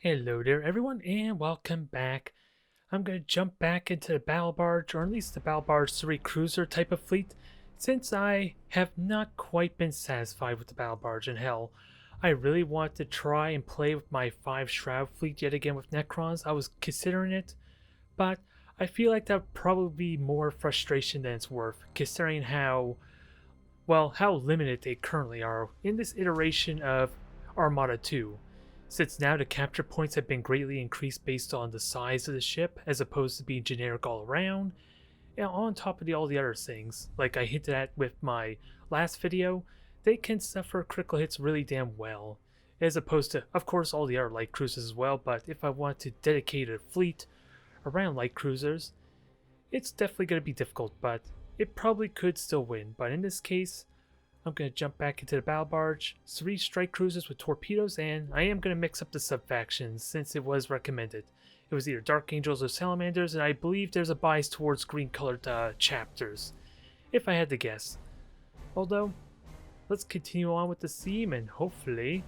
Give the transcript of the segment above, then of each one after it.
Hello there everyone and welcome back. I'm going to jump back into the Battle Barge, or at least the Battle Barge 3 cruiser type of fleet, since I have not quite been satisfied with the Battle Barge, and hell, I really want to try and play with my 5 Shoud fleet yet again with Necrons. I was considering it, but I feel like that would probably be more frustration than it's worth, considering how limited they currently are in this iteration of Armada 2. Since now the capture points have been greatly increased based on the size of the ship, as opposed to being generic all around, and on top of all the other things, like I hinted at with my last video, they can suffer critical hits really damn well, as opposed to, of course, all the other light cruisers as well. But if I want to dedicate a fleet around light cruisers, it's definitely going to be difficult, but it probably could still win. But in this case, I'm going to jump back into the Battle Barge, 3 strike cruisers with torpedoes, and I am going to mix up the sub-factions since it was recommended. It was either Dark Angels or Salamanders, and I believe there's a bias towards green-colored chapters, if I had to guess. Although, let's continue on with the theme, and hopefully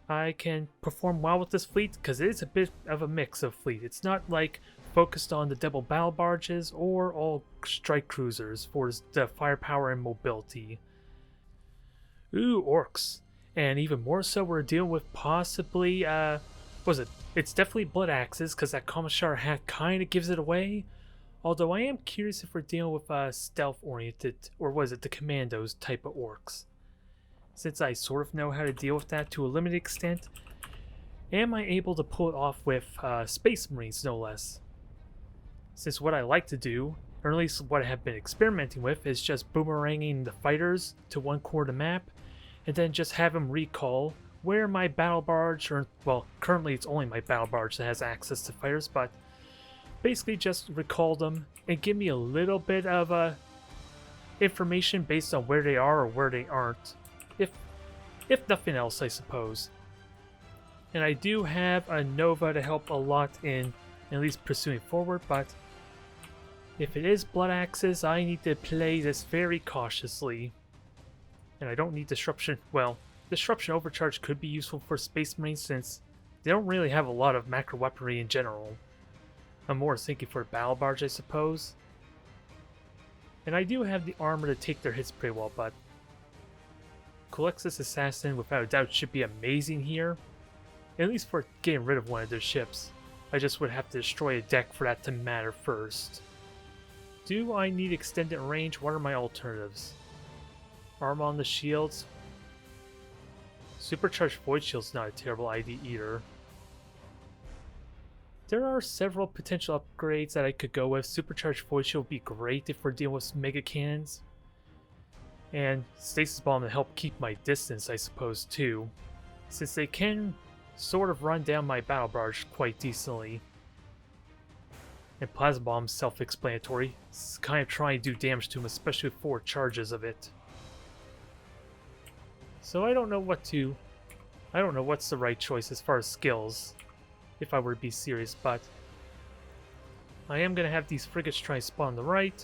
I can perform well with this fleet, because it is a bit of a mix of fleet. It's not like focused on the double battle barges or all strike cruisers for the firepower and mobility. Ooh, orcs. And even more so, we're dealing with possibly, it's definitely blood axes, because that Commissar hat kind of gives it away. Although I am curious if we're dealing with stealth-oriented, or was it the commandos type of orcs. Since I sort of know how to deal with that to a limited extent, am I able to pull it off with Space Marines, no less? Since what I like to do, or at least what I have been experimenting with, is just boomeranging the fighters to one corner of the map, and then just have them recall where my battle barge, or well, currently it's only my battle barge that has access to fighters, but basically just recall them and give me a little bit of information based on where they are or where they aren't, if nothing else, I suppose. And I do have a Nova to help a lot in at least pursuing forward, but if it is blood axes, I need to play this very cautiously. And I don't need disruption. Well, disruption overcharge could be useful for Space Marines since they don't really have a lot of macro weaponry in general. I'm more thinking for Battle Barge, I suppose. And I do have the armor to take their hits pretty well, but Colexus Assassin without a doubt should be amazing here. At least for getting rid of one of their ships. I just would have to destroy a deck for that to matter first. Do I need extended range? What are my alternatives? Armor on the shields. Supercharged Void Shield's not a terrible idea either. There are several potential upgrades that I could go with. Supercharged Void Shield would be great if we're dealing with mega cannons. And Stasis Bomb to help keep my distance, I suppose, too. Since they can sort of run down my battle barge quite decently. And Plasma Bomb's self-explanatory. It's kind of trying to do damage to him, especially with 4 charges of it. So I don't know what's the right choice as far as skills, if I were to be serious, but I am going to have these frigates try to spawn on the right.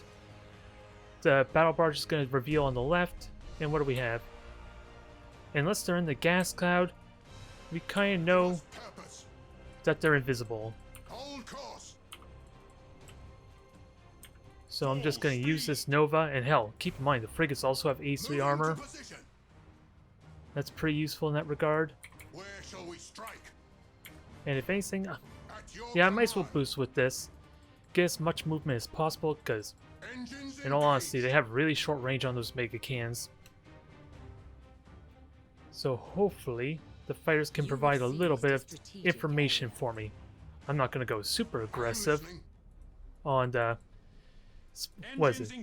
The battle barge is going to reveal on the left, and what do we have? Unless they're in the gas cloud, we kind of know that they're invisible. So I'm just going to use this Nova, and hell, keep in mind the frigates also have A3 armor. That's pretty useful in that regard. Where shall we strike? And if anything, yeah, I might as well boost with this. Get as much movement as possible, because in all honesty, they have really short range on those mega cans. So hopefully, the fighters can provide a little bit of information for me. I'm not going to go super aggressive on the... What is it?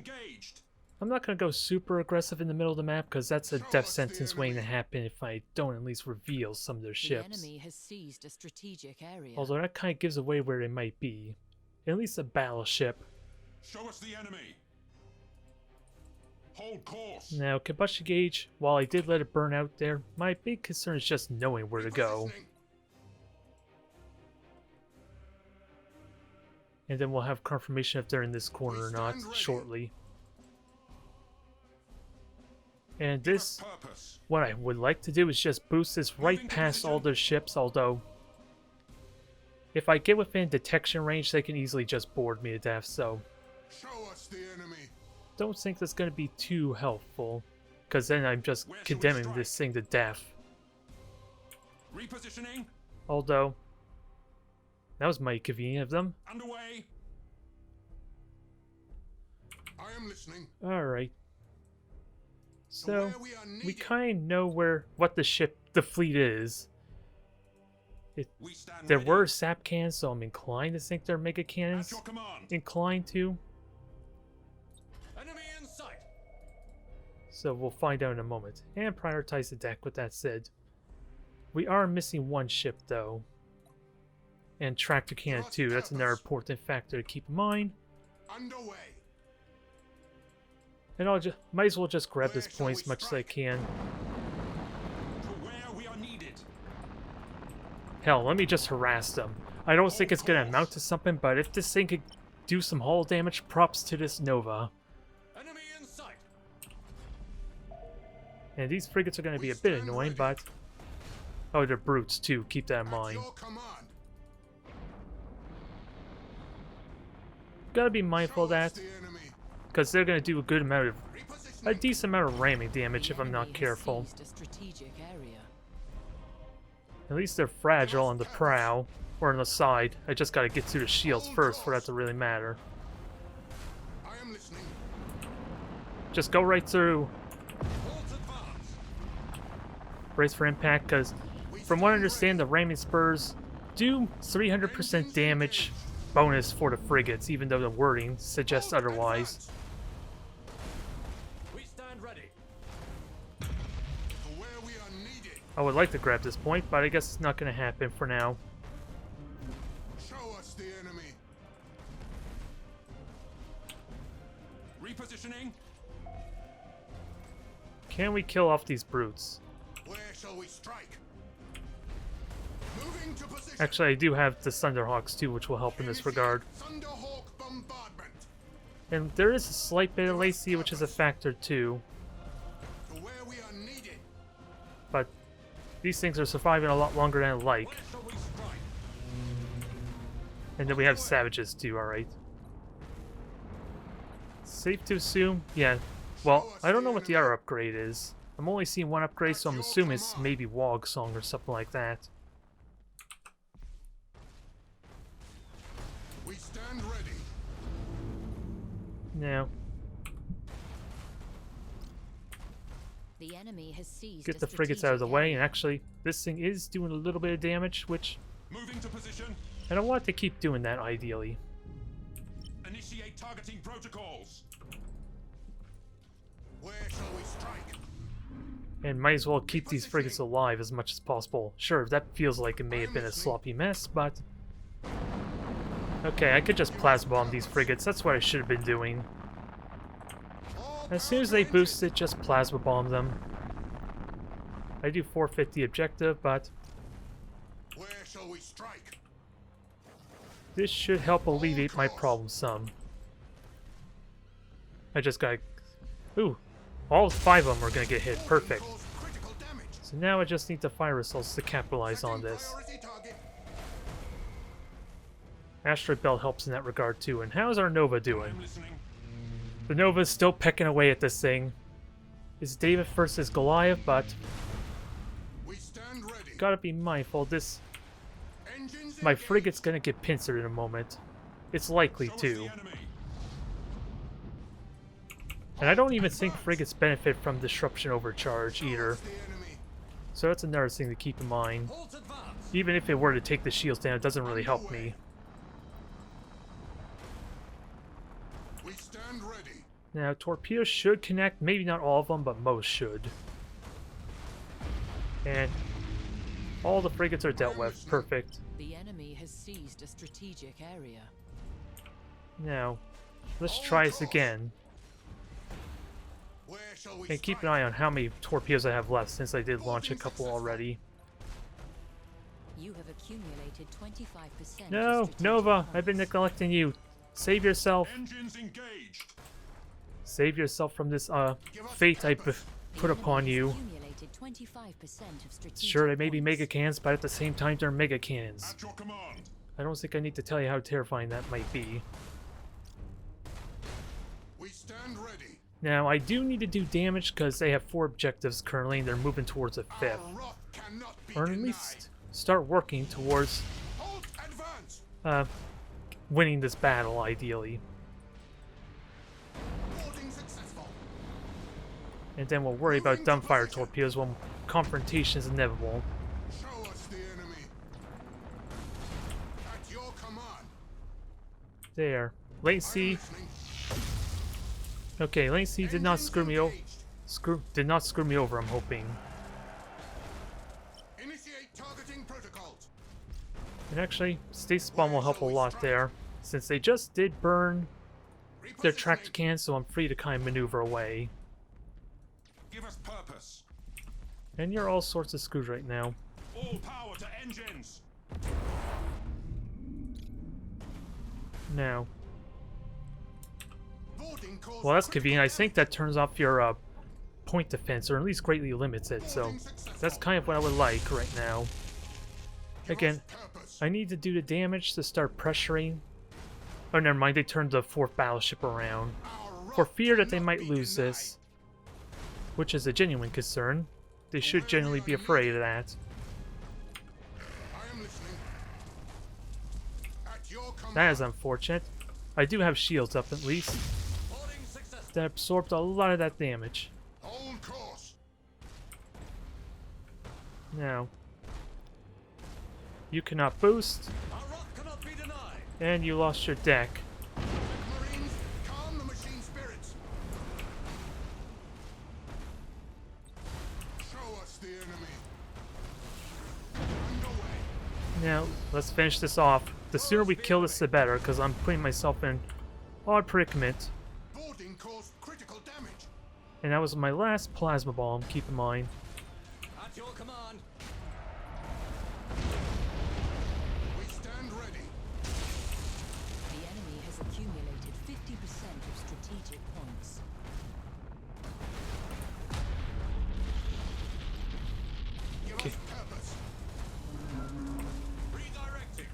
I'm not going to go super aggressive in the middle of the map, because that's a death sentence waiting to happen if I don't at least reveal some of their ships. The enemy has seized a strategic area. Although that kind of gives away where they might be. At least a battleship. Show us the enemy. Hold course. Now, combustion gauge, while I did let it burn out there, my big concern is just knowing where to go. And then we'll have confirmation if they're in this corner or not shortly. And this, what I would like to do is just boost this right past all their ships, although if I get within detection range, they can easily just board me to death, so Show us the enemy. don't think that's going to be too helpful, because then I'm just Where shall we condemning strike? this thing to death. Repositioning. Although, that was mighty convenient of them. Underway. I am listening. Alright. So, Where we are we needed. kind of know what the fleet is. We stand There ready. were sap cannons, so I'm inclined to think they're mega At cannons. your command. Inclined to. Enemy in sight. So we'll find out in a moment. And prioritize the deck with that said. We are missing one ship though. And tractor cannon too. That's another important factor to keep in mind. Underway. And I'll might as well just grab Where this shall point we as much as I strike? can. To where we are needed. Hell, let me just harass them. I don't think it's gonna amount to something, but if this thing could do some hull damage, props to this Nova. Enemy in sight. And these frigates are gonna be We a bit stand annoying, ready. but oh, they're brutes too. Keep that in At mind. your command. Gotta be mindful of Show us that, the enemy. because they're gonna do a good amount of Repositioning. a decent amount of ramming damage The if I'm not enemy has careful. seized a strategic area. At least they're fragile on the prow or on the side. I just gotta get through the shields first for that to really matter. I am listening. Just go right through. Halt advance. Brace for impact, because from what I understand, the ramming spurs do 300% damage bonus for the frigates, even though the wording suggests Halt otherwise. advance. We stand ready. To where we are needed. I would like to grab this point, but I guess it's not going to happen for now. Show us the enemy. Repositioning. Can we kill off these brutes? Where shall we strike? Moving to position. Actually, I do have the Thunderhawks too, which will help in this regard. Thunderhawk bombardment. And there is a slight bit of lacy, which is a factor too. To where we are needed. But these things are surviving a lot longer than I like. Where shall we strike? And then we have savages too, alright. Safe to assume? Yeah. Well, I don't know what the other upgrade is. I'm only seeing one upgrade, so I'm assuming it's maybe Wog Song or something like that. We stand ready. Now, The enemy has seized get a the frigates out of the strategic way, area. and actually, this thing is doing a little bit of damage, which Moving to position. I don't want to keep doing that ideally. Initiate targeting protocols. Where shall we strike? And might as well keep these frigates alive as much as possible. Sure, that feels like it may have been a sloppy mess, but... Okay, I could just plasma bomb these frigates, that's what I should have been doing. All As soon as they boost it, just plasma bomb them. I do 450 objective, but Where shall we strike? this should help alleviate my problem some. I just got... Ooh, all 5 of them are gonna get hit, perfect. Cause critical damage. So now I just need the fire results to capitalize on Setting this. priority target. Asteroid Belt helps in that regard too. And how's our Nova doing? I'm listening. The Nova's still pecking away at this thing. It's David versus Goliath, but We stand ready. gotta be mindful. This Engines my engaged. frigate's gonna get pincered in a moment. It's likely Show us to. the enemy. And I don't even think frigates benefit from disruption overcharge Show either. us the enemy. So that's another thing to keep in mind. Halt advance. Even if it were to take the shields down, it doesn't really help me. We stand ready. Now, torpedoes should connect. Maybe not all of them, but most should. And all the frigates are dealt with. Perfect. The enemy has seized a strategic area. Now, let's try this again. Where shall we And keep an strike? eye on how many torpedoes I have left, since I did launch a couple already. You have accumulated 25%. No, of strategic Nova, I've been points. neglecting you. Save yourself. Engines engaged. Save yourself from this Give us fate I compass. put upon you. Accumulated 25% of strategic Sure, they may be points. mega cannons, but at the same time they're mega cannons. At your command. I don't think I need to tell you how terrifying that might be. We stand ready. Now, I do need to do damage because they have 4 objectives currently and they're moving towards a 5th. Our wrath cannot be Or at denied. least start working towards Halt, advance. winning this battle, ideally. Boarding successful. And then we'll worry about dumbfire torpedoes when confrontation is inevitable. Show us the enemy. At your command. There. Latency. Listening. Okay, latency did not Engines screw me over. engaged. Did not screw me over, I'm hoping. Initiate targeting protocols. And actually, stasis bomb will help a lot there, since they just did burn their tractor Repositioning. cans, so I'm free to kind of maneuver away. Give us purpose. And you're all sorts of screwed right now. All power to engines. Now, Boarding cause well, that's critical convenient. I damage. think that turns off your point defense, or at least greatly limits it. So Boarding successful. that's kind of what I would like right now. Give Again, us purpose. I need to do the damage to start pressuring. Oh, never mind. They turned the 4th battleship around Our for wrath fear that they cannot might be lose denied. this, which is a genuine concern. They should genuinely be afraid of that. I am listening. At your command. That is unfortunate. I do have shields up at least Boarding successful. that absorbed a lot of that damage. Hold course. Now, you cannot boost, Our wrath cannot be denied. and you lost your deck. Marines, calm the machine spirits. Show us the enemy. Underway. Now, let's finish this off. The sooner we kill this, the better, because I'm putting myself in odd predicament. Boarding caused critical damage. And that was my last plasma bomb, keep in mind. At your command. We stand ready. The enemy has accumulated 50% of strategic points. Give Okay. us purpose. Redirecting.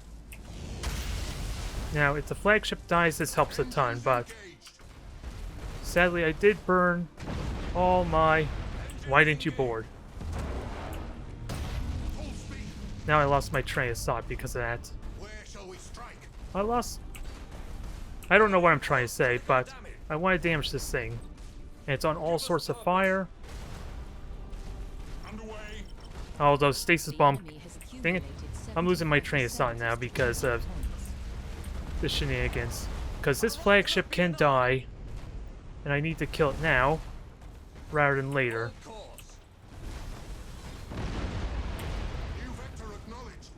Now, if the flagship dies, this helps a ton, Engines but engaged. sadly I did burn all my... Why didn't you board? Full speed. Now I lost my train of thought because of that. Where shall we strike? I lost... I don't know what I'm trying to say, but I want to damage this thing. And it's on all sorts of fire. Underway. Although stasis The bomb... enemy has Dang it. accumulated I'm losing my train of 75% thought now because of strategic points. the shenanigans. Because this flagship can die, and I need to kill it now, rather than later. Course. New vector acknowledged.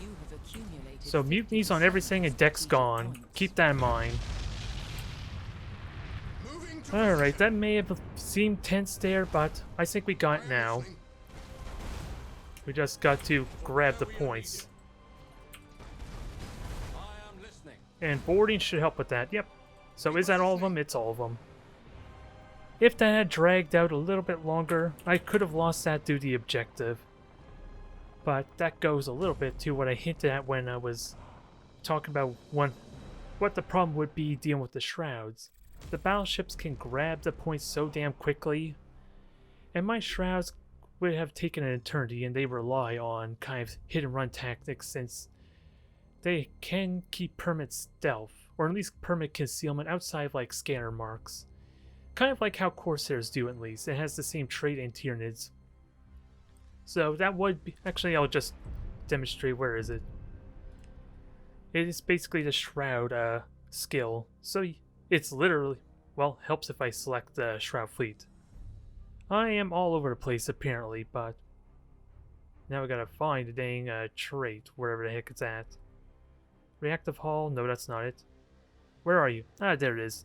You have accumulated So mutinies on everything and deck's gone. Keep that in mind. Moving to Alright, position. that may have seemed tense there, but I think we got it now. Listening. We just got to grab the points. I am listening. And boarding should help with that. Yep. So is that all of them? It's all of them. If that had dragged out a little bit longer, I could have lost that due to the objective. But that goes a little bit to what I hinted at when I was talking about what the problem would be dealing with the shrouds. The battleships can grab the points so damn quickly, and my shrouds would have taken an eternity, and they rely on kind of hit and run tactics since they can keep permit stealth, or at least permit concealment outside of like scanner marks. Kind of like how Corsairs do at least. It has the same trait in Tyranids. So that would be... Actually, I'll just demonstrate. Where is it? It is basically the Shroud skill. So it's literally... Well, helps if I select the Shroud Fleet. I am all over the place apparently, but... Now we gotta find the dang trait, wherever the heck it's at. Reactive Hull? No, that's not it. Where are you? Ah, there it is.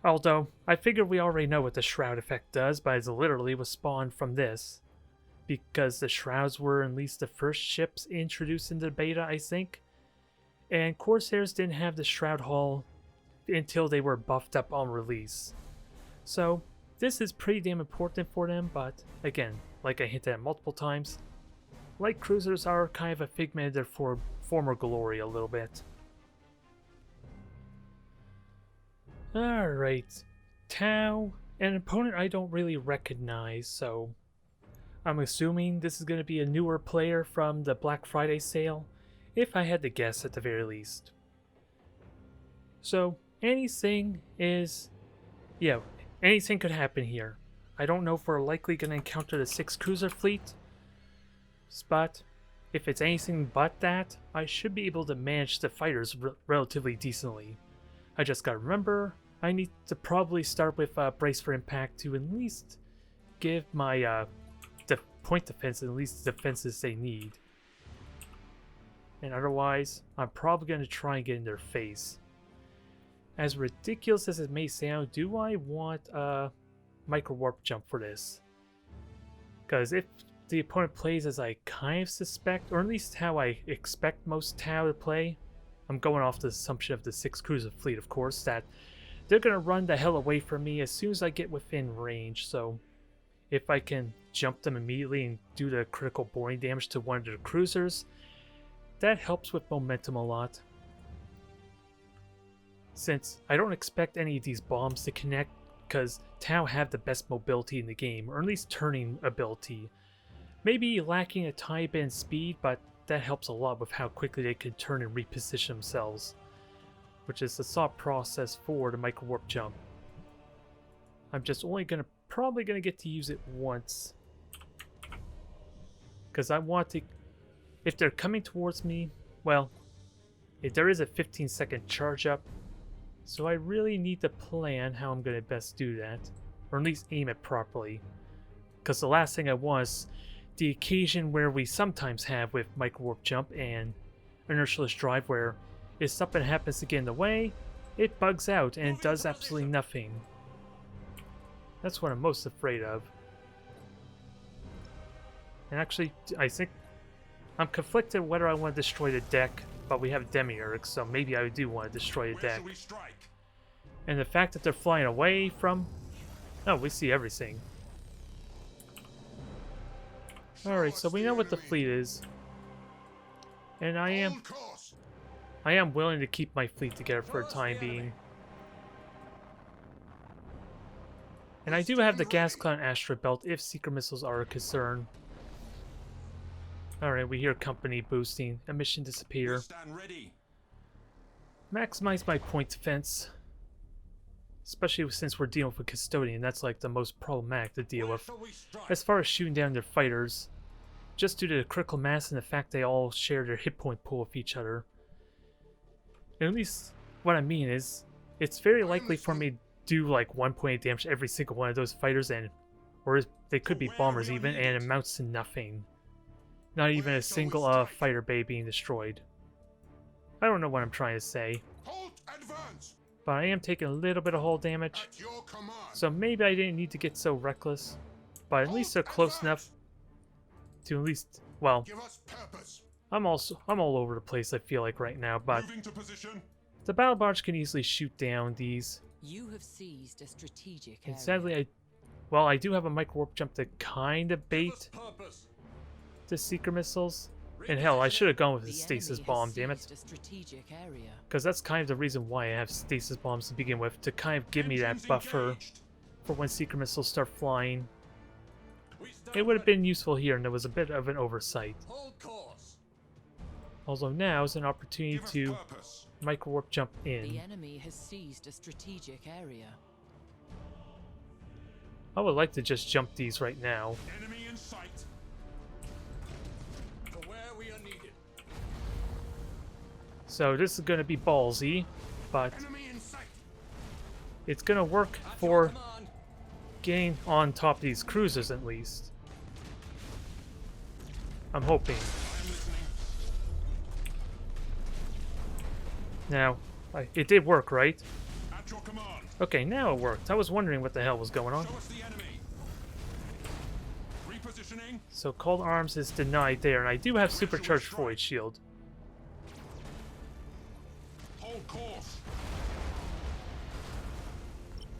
Although, I figured we already know what the Shroud effect does, but it literally was spawned from this. Because the Shrouds were at least the first ships introduced into the beta, I think. And Corsairs didn't have the Shroud Hull until they were buffed up on release. So, this is pretty damn important for them, but again, like I hinted at multiple times, light cruisers are kind of a figment of their former glory a little bit. Alright, Tau, an opponent I don't really recognize, so I'm assuming this is going to be a newer player from the Black Friday sale, if I had to guess at the very least. So, anything could happen here. I don't know if we're likely going to encounter the 6 cruiser fleet, but if it's anything but that, I should be able to manage the fighters relatively decently. I just gotta remember, I need to probably start with Brace for Impact to at least give my point defense at least the defenses they need. And otherwise, I'm probably going to try and get in their face. As ridiculous as it may sound, do I want a micro warp jump for this? Because if the opponent plays as I kind of suspect, or at least how I expect most Tau to play, I'm going off the assumption of the 6 cruiser fleet, of course, that they're going to run the hell away from me as soon as I get within range. So if I can jump them immediately and do the critical boring damage to one of the cruisers, that helps with momentum a lot. Since I don't expect any of these bombs to connect, because Tau have the best mobility in the game, or at least turning ability. Maybe lacking a tiny bit in speed, but that helps a lot with how quickly they can turn and reposition themselves, which is the thought process for the micro warp jump. I'm just probably gonna get to use it once, because I want to. If they're coming towards me, well, if there is a 15-second charge up, so I really need to plan how I'm gonna best do that, or at least aim it properly, because the last thing I want is the occasion where we sometimes have with micro warp jump and inertialess drive, where if something happens to get in the way, it bugs out and it does absolutely nothing. That's what I'm most afraid of. And actually, I think I'm conflicted whether I want to destroy the deck, but we have Demiurge, so maybe I do want to destroy the deck. And the fact that they're flying away from... Oh, we see everything. Alright, so we know what the fleet is. And I am willing to keep my fleet together for the time being. And I do have the Gas Cloud Asteroid Belt if Seeker Missiles are a concern. Alright, we hear company boosting. Emission disappear. Maximize my point defense. Especially since we're dealing with a Custodian, that's like the most problematic to deal with. As far as shooting down their fighters, just due to the critical mass and the fact they all share their hit point pool with each other. And at least what I mean is, it's very likely for me to do like 1 point of damage to every single one of those fighters, or they could be bombers even, and it amounts to nothing. Not even a single fighter bay being destroyed. I don't know what I'm trying to say. But I am taking a little bit of hull damage, so maybe I didn't need to get so reckless. But at least they're close enough to at least, well, I'm all over the place I feel like right now, but the Battle Barge can easily shoot down these. You have seized a strategic And area. sadly, I do have a micro warp jump to kind of bait the Seeker missiles. And hell, I should have gone with the stasis bomb, damn it. Because that's kind of the reason why I have stasis bombs to begin with, to kind of give me that buffer for when Seeker missiles start flying. It would have been useful here, and there was a bit of an oversight. Although now is an opportunity to micro warp jump The in. enemy has seized a strategic area. I would like to just jump these right now. Enemy in sight. To where we are needed. So this is going to be ballsy, but Enemy in sight. it's going to work for getting on top of these cruisers at least. I'm hoping. I'm listening. Now, it did work, right? At your command. Okay, now it worked. I was wondering what the hell was going on. Show us the enemy. Repositioning. So Cold Arms is denied there, and I do have Supercharged Void Shield. Hold course.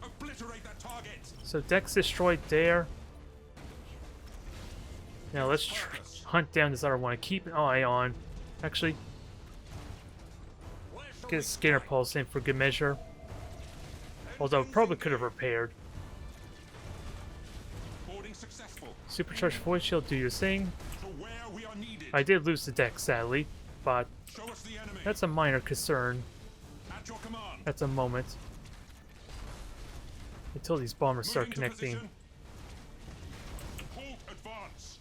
Obliterate that target. So Deck's destroyed there. Now let's hunt down this other one. Keep an eye on. Actually, get a Scanner Pulse in for good measure. Although, probably could have repaired. Boarding successful. Supercharged Void Shield, do your thing. To where we are needed. I did lose the deck, sadly, but Show us the enemy. that's a minor concern At your command. at the moment. Until these bombers start Moving to connecting. position. Halt advance.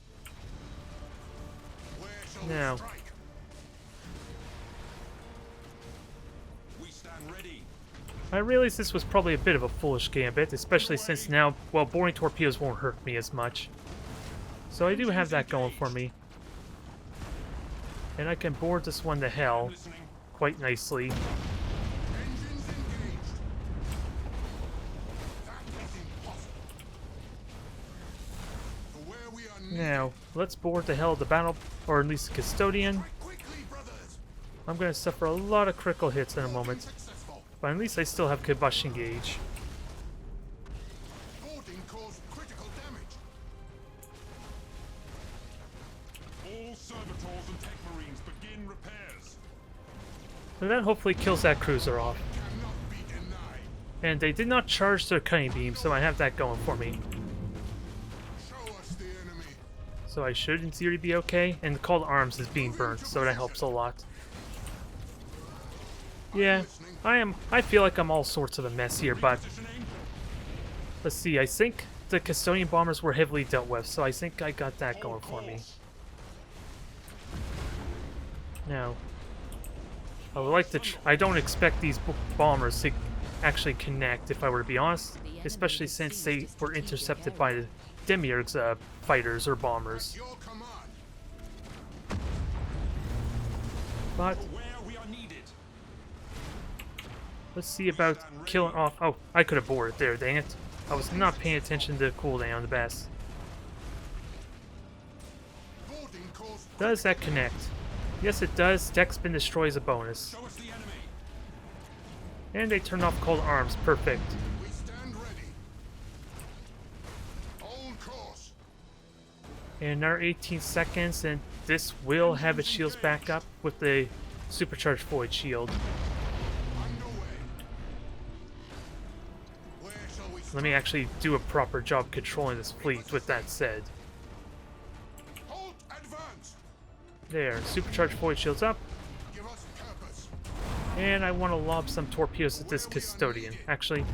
Where shall Now. we strike? We stand ready. I realize this was probably a bit of a foolish gambit, especially since now, well, boring torpedoes won't hurt me as much. So I do have that going for me. And I can board this one to hell Listening. quite nicely. Engines engaged. That is impossible. To where we are needed. Now, let's board the hell the battle, or at least the custodian. Strike quickly, brothers. I'm going to suffer a lot of critical hits in a Boarding moment, successful. but at least I still have combustion gauge. Boarding caused critical damage. All servitors and tech marines begin repairs. So that hopefully kills that cruiser off. Cannot be denied. And they did not charge their cutting beam, so I have that going for me. Show us the enemy. So I should, in theory, be okay. And the call to arms is being burnt, so that helps a lot. Yeah, I feel like I'm all sorts of a mess here, but Positioning. let's see. I think the custodian bombers were heavily dealt with, so I think I got that going for me. Now, I would like to. I don't expect these bombers to actually connect, if I were to be honest, especially since they were intercepted by the Demiurge's fighters or bombers. Your command. But Where we are needed. let's see about killing off. Oh, I could have boarded there. Dang it! I was not paying attention to the cooldown the best. Boarding caused. Does that connect? Yes, it does. Deck spin destroys a bonus. Show us the enemy. And they turn off call to arms. Perfect. We stand ready. Hold course. And another 18 seconds, and this will have its shields back up with the supercharged void shield. Underway. Where shall we Let me actually do a proper job controlling this fleet, with that said. halt advance? There, supercharged void shields up, Give us purpose. and I want to lob some torpedoes at this custodian. Actually,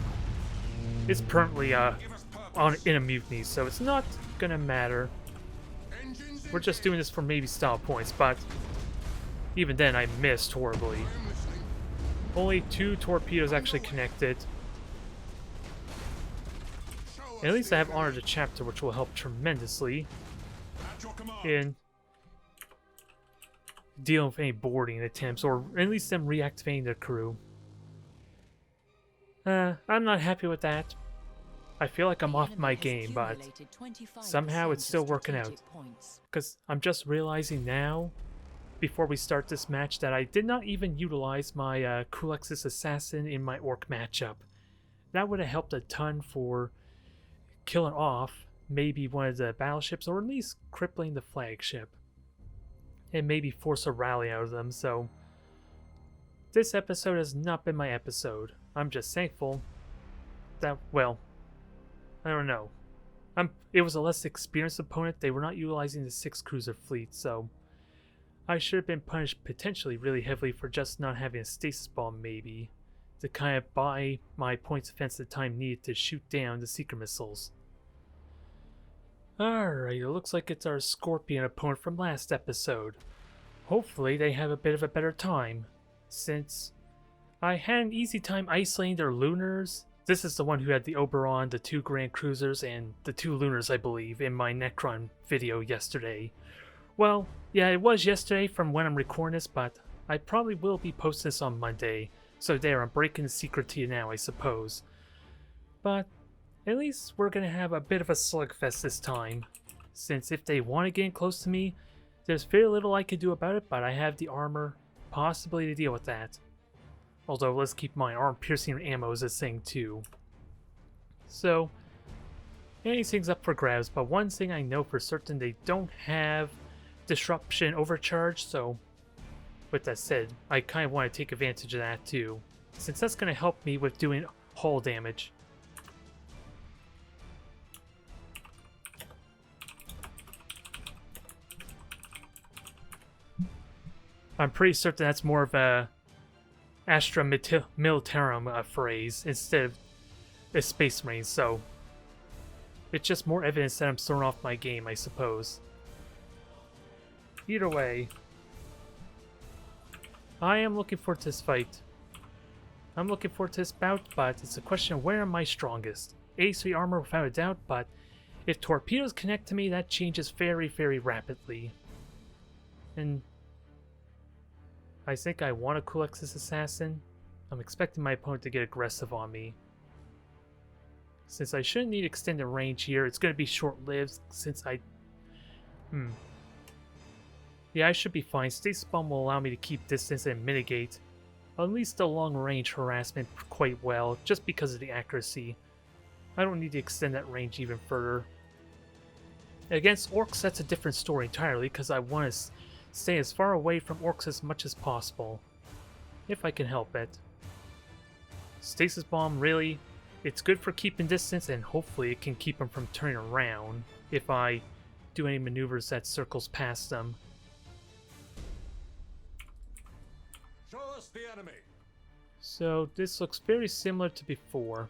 it's permanently Give us purpose. in a mutiny, so it's not gonna matter. Engines We're just doing this for maybe style points, but even then I missed horribly. I'm listening. Only 2 torpedoes actually connected. Show us And at least the I have enemy. honored the chapter, which will help tremendously At your command. in dealing with any boarding attempts, or at least them reactivating their crew. I'm not happy with that. I feel like I'm off my game, but somehow it's still working out. Because I'm just realizing now, before we start this match, that I did not even utilize my Kulex's Assassin in my Orc matchup. That would have helped a ton for killing off maybe one of the battleships, or at least crippling the flagship. And maybe force a rally out of them, so this episode has not been my episode. I'm just thankful that, well, I don't know. It was a less experienced opponent. They were not utilizing the 6 cruiser fleet, so I should have been punished potentially really heavily for just not having a stasis bomb, maybe, to kind of buy my points of defense the time needed to shoot down the seeker missiles. Alright, it looks like it's our Scorpion opponent from last episode. Hopefully they have a bit of a better time, since I had an easy time isolating their lunars. This is the one who had the Oberon, the 2 Grand Cruisers, and the 2 lunars, I believe, in my Necron video yesterday. Well, yeah, it was yesterday from when I'm recording this, but I probably will be posting this on Monday. So there, I'm breaking the secret to you now, I suppose. But at least we're going to have a bit of a slugfest this time, since if they want to get in close to me, there's very little I can do about it, but I have the armor possibly to deal with that. Although, let's keep in mind, armor-piercing ammo is a thing too. So, anything's up for grabs, but one thing I know for certain, they don't have disruption overcharge, so with that said, I kind of want to take advantage of that too, since that's going to help me with doing hull damage. I'm pretty certain that's more of a Astra Militarum phrase instead of a Space Marine, so it's just more evidence that I'm throwing off my game, I suppose. Either way, I am looking forward to this fight. I'm looking forward to this bout, but it's a question of where am I strongest? A3 armor without a doubt, but if torpedoes connect to me, that changes very, very rapidly. And I think I want a Coolex's Assassin. I'm expecting my opponent to get aggressive on me. Since I shouldn't need extended range here, it's going to be short-lived since I... Yeah, I should be fine. Stasis Bomb will allow me to keep distance and mitigate at least the long-range harassment quite well, just because of the accuracy. I don't need to extend that range even further. Against Orcs, that's a different story entirely, because I want to stay as far away from Orcs as much as possible, if I can help it. Stasis Bomb, really, it's good for keeping distance, and hopefully it can keep them from turning around if I do any maneuvers that circles past them. Show us the enemy. So this looks very similar to before.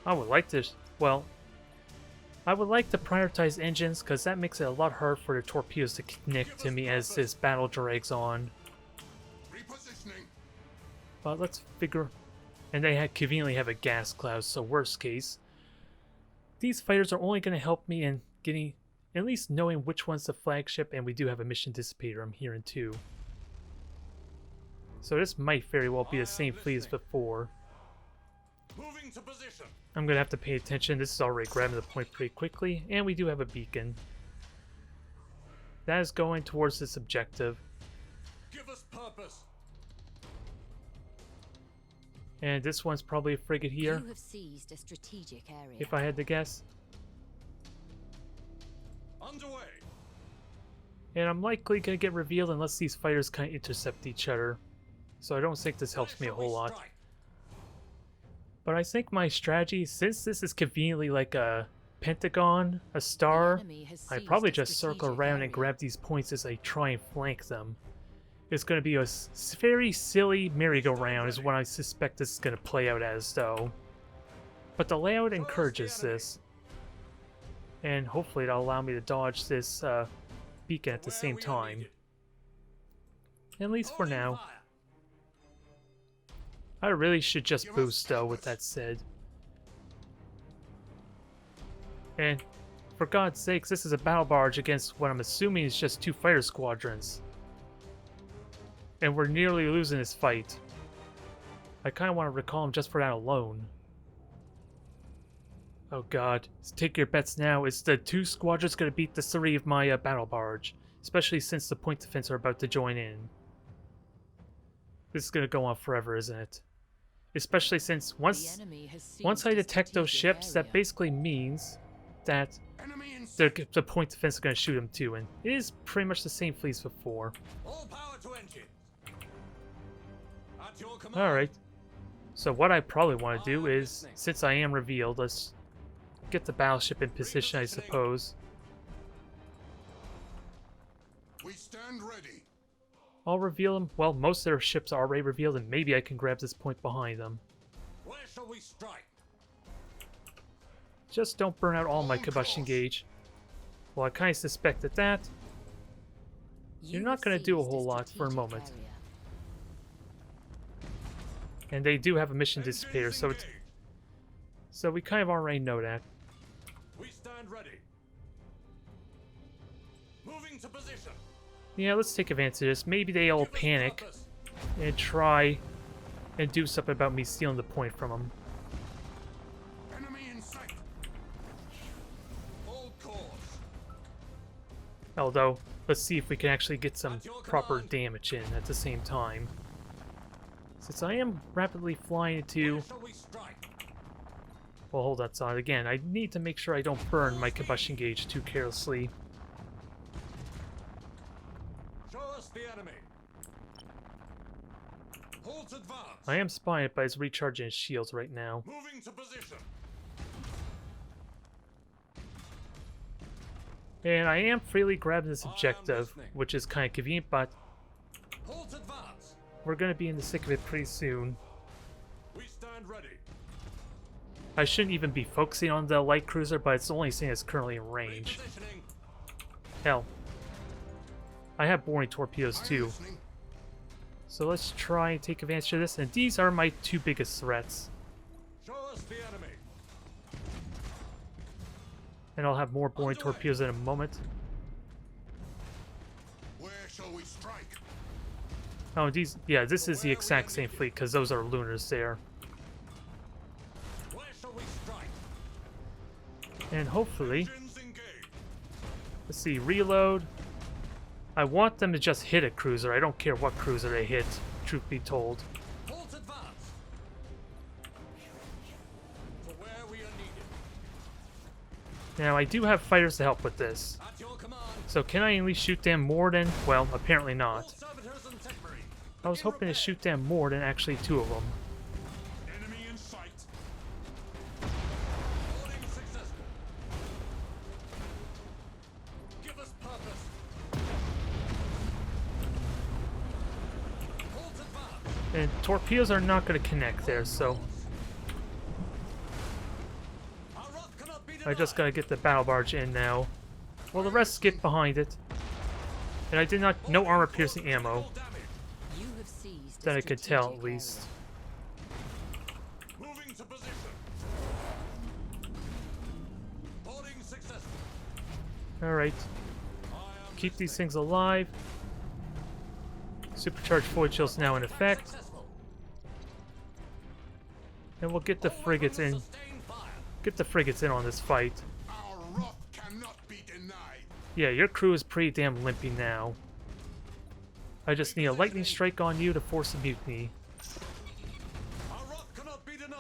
I would like to, well, I would like to prioritize engines because that makes it a lot harder for the torpedoes to connect to me as this battle drags on. Repositioning. But let's figure, and they conveniently have a gas cloud, so worst case, these fighters are only going to help me in getting, at least knowing which one's the flagship, and we do have a mission dissipator I'm hearing too. So this might very well be the same fleet as before. Moving to position. I'm going to have to pay attention. This is already grabbing the point pretty quickly, and we do have a beacon. That is going towards this objective. Give us purpose. And this one's probably a frigate here, You have seized a strategic area. if I had to guess. Underway. And I'm likely going to get revealed unless these fighters kind of intercept each other. So I don't think this helps me a whole lot. But I think my strategy, since this is conveniently like a pentagon, a star, I probably just circle around and grab these points as I try and flank them. It's going to be a very silly merry-go-round is what I suspect this is going to play out as, though. But the layout encourages this. And hopefully it'll allow me to dodge this beacon at the same time. At least for now. I really should just boost, though, with that said. And, for God's sakes, this is a battle barge against what I'm assuming is just 2 fighter squadrons. And we're nearly losing this fight. I kind of want to recall him just for that alone. Oh god, take your bets now. Is the 2 squadrons going to beat the 3 of my battle barge? Especially since the point defense are about to join in. This is going to go on forever, isn't it? Especially since once I detect those ships, that basically means that the point defense is going to shoot them too, and it is pretty much the same fleet as before. All power to engine. At your command. Alright, so what I probably want to do is, since I am revealed, let's get the battleship in position, I suppose. We stand ready. I'll reveal them. Well, most of their ships are already revealed, and maybe I can grab this point behind them. Where shall we strike? Just don't burn out all my combustion gauge. Well, I kind of suspected that. You're not going to do a whole lot for a moment. And they do have a mission dissipator, so it's... So we kind of already know that. We stand ready. Moving to position. Yeah, let's take advantage of this. Maybe they all panic and try and do something about me stealing the point from them. Enemy in sight. Hold course. Although, let's see if we can actually get some proper damage in at the same time. Since I am rapidly flying into... Where shall we strike? Well, hold that thought again. I need to make sure I don't burn my combustion gauge too carelessly. Show us the enemy. Halt advance. I am spying it, but he's recharging his shields right now. Moving to position. And I am freely grabbing this objective, which is kind of convenient, but Halt advance. we're going to be in the thick of it pretty soon. We stand ready. I shouldn't even be focusing on the light cruiser, but it's the only thing that's currently in range. Repositioning. Hell. I have boring torpedoes too. Listening. So let's try and take advantage of this, and these are my two biggest threats. Show us the enemy. And I'll have more boring torpedoes in a moment. Where shall we strike? Oh, these, yeah, this is the exact same fleet, because those are lunars there. Where shall we strike? And hopefully, Engines engaged. let's see, reload. I want them to just hit a cruiser. I don't care what cruiser they hit, truth be told. Halt advance. To where we are needed. Now, I do have fighters to help with this. At your command. So can I at least shoot them more than... Well, apparently All not. servitors and tech marines. I was hoping to shoot them more than actually two of them. Enemy in sight. Boarding successful. Give us purpose. Halt advance. And torpedoes are not going to connect there, so Our wrath cannot be I just denied. gotta get the battle barge in now. Well, the rest skip behind it. And I did not... No armor-piercing ammo, Critical damage. You have seized a that I could tell at strategic least. Moving to position. Boarding successful. Alright, I am keep these listening. things alive. Supercharged void shield's now in effect. Successful. And we'll get the frigates in. Sustained fire. Get the frigates in on this fight. Our wrath cannot be denied. Yeah, your crew is pretty damn limpy now. I just need a lightning strike on you to force a mutiny. Our wrath cannot be denied.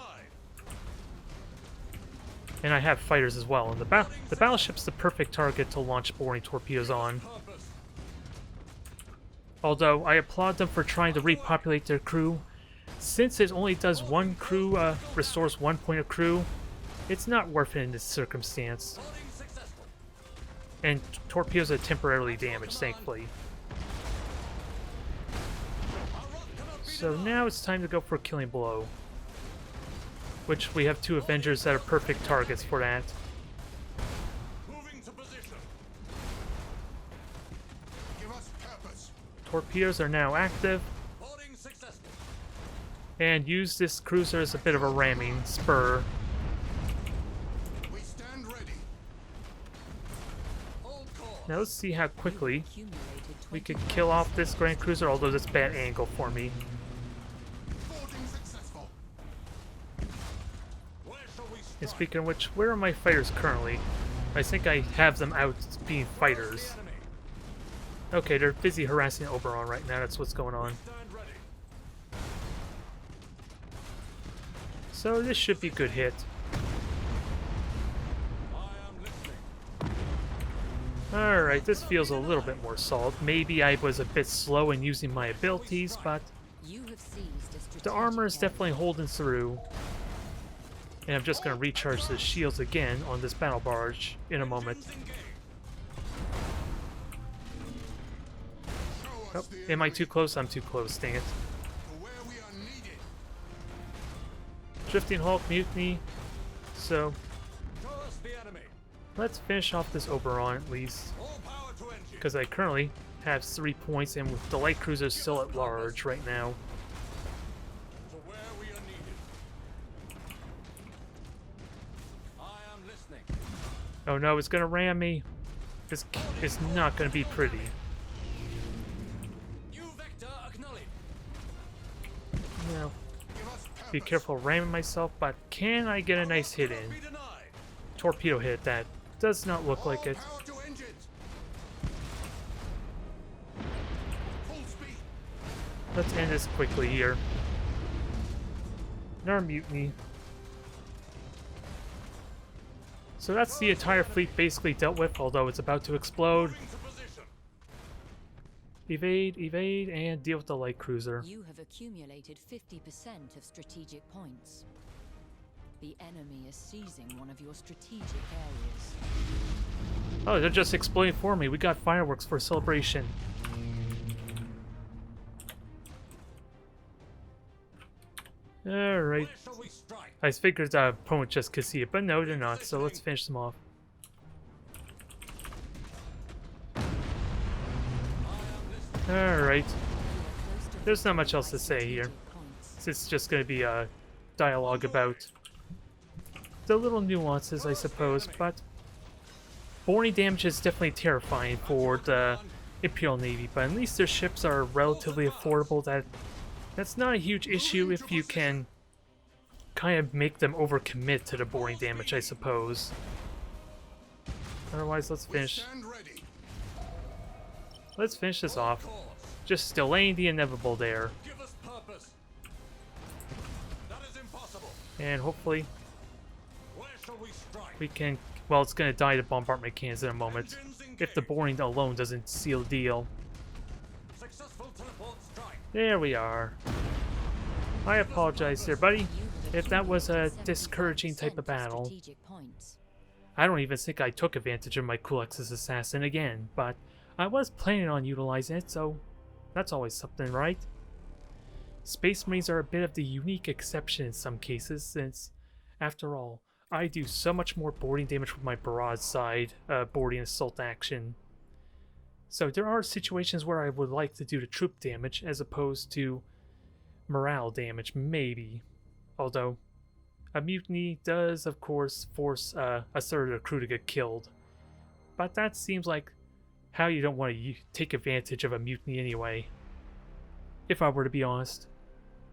And I have fighters as well. And the battleship's the perfect target to launch boring torpedoes on. Purpose. Although I applaud them for trying to repopulate their crew. Since it only does one crew, restores 1 point of crew, it's not worth it in this circumstance. Boarding successful. And torpedoes are temporarily damaged, thankfully. Our wrath cannot be So denied. now it's time to go for a killing blow. Which we have two Avengers that are perfect targets for that. Moving to position. Give us purpose. Torpedoes are now active, Boarding successful. and use this cruiser as a bit of a ramming spur. We stand ready. Hold course. Now let's see how quickly accumulated we 20 could kill off this Grand Cruiser, although that's a bad angle for me. Boarding successful. Where shall we And strike? speaking of which, where are my fighters currently? I think I have them out being fighters. The enemy. Okay, they're busy harassing Oberon right now, that's what's going on. Stand ready. So this should be a good hit. I am listening. Alright, this feels a little bit more solid. Maybe I was a bit slow in using my abilities, but You have seized a strategic the armor is area. definitely holding through. And I'm just going to recharge the shields again on this battle barge in a moment. Engines engaged. Oh, am I too close? I'm too close, dang it. To where we are needed. Drifting Hulk, Mutiny. So, Show us the enemy. let's finish off this Oberon at least. All power to engine. Because I currently have 3 points, and with the light cruiser still at large right now. To where we are needed. I am listening. Oh no, it's gonna ram me. This is not gonna be pretty. New vector acknowledged. No. Give us Be purpose. careful ramming myself, but can I get a nice hit in? Be denied. Torpedo hit, that does not look like it. Power to engines. Full speed. Let's end this quickly here. Another mutiny. So that's the entire fleet basically dealt with, although it's about to explode. Moving to position. Evade, evade, and deal with the light cruiser. You have accumulated 50% of strategic points. The enemy is seizing one of your strategic areas. Oh, they're just exploding for me. We got fireworks for celebration. Alright. Where shall we strike? I figured the opponent just could see it, but no, they're not, so let's finish them off. Alright. There's not much else to say here. It's just going to be a dialogue about the little nuances, I suppose, but boarding damage is definitely terrifying for the Imperial Navy, but at least their ships are relatively affordable. That's not a huge issue if you can kind of make them overcommit to the boarding damage, I suppose. Otherwise, let's finish this off. Just delaying the inevitable there. Give us purpose. That is impossible. And hopefully Where shall we strike? we can... Well, it's going to die to bombardment cannons in a moment. If the boarding alone doesn't seal the deal. Successful teleport strike. There we are. I apologize there, buddy, if that was a discouraging type of battle. Strategic points. I don't even think I took advantage of my Kulex's assassin again, but I was planning on utilizing it, so that's always something, right? Space Marines are a bit of the unique exception in some cases, since, after all, I do so much more boarding damage with my broadside boarding assault action. So there are situations where I would like to do the troop damage as opposed to morale damage, maybe. Although, a mutiny does, of course, force a third of the crew to get killed. But that seems like how you don't want to take advantage of a mutiny anyway. If I were to be honest.